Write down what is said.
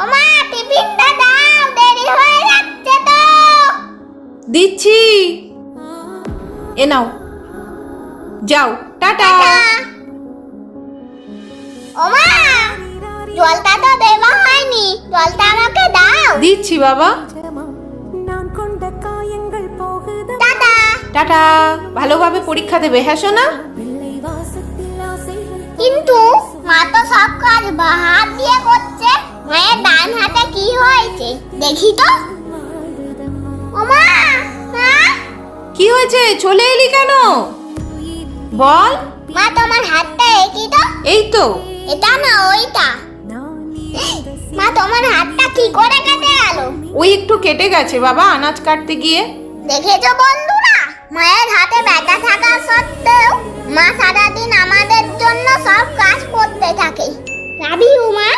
ওমা টিফিনটা দাও, দেরি হয়ে যাচ্ছে তো। দিচ্ছি, এ নাও, যাও, টাটা। ওমা জলটা তো দেওয়া হয়নি, জলটা আমাকে দাও। দিচ্ছি বাবা। টাটা। টাটা, ভালোভাবে পরীক্ষা দেবে, হ্যাঁ সোনা? কিন্তু মা তো সব কাজ বাঁ হাত দিয়ে করছে, মায়ের ডান হাতে কি হয়েছে দেখি তো। ওমা মা, কি হয়েছে, চলে এলি কেন? বল। মা তোমার হাতটা একই তো। এই তো। এটা না ওইটা। মা তোমার হাতটা কি করে কেটে গেল? ওই একটু কেটে গেছে বাবা, আনাজ কাটতে গিয়ে। দেখেছো বন্ধুরা, মায়ের হাতে ব্যথা থাকা সত্ত্বেও মা সারাদিন আমাদের জন্য সব কাজ করতে থাকে। লাভ ইউ মা।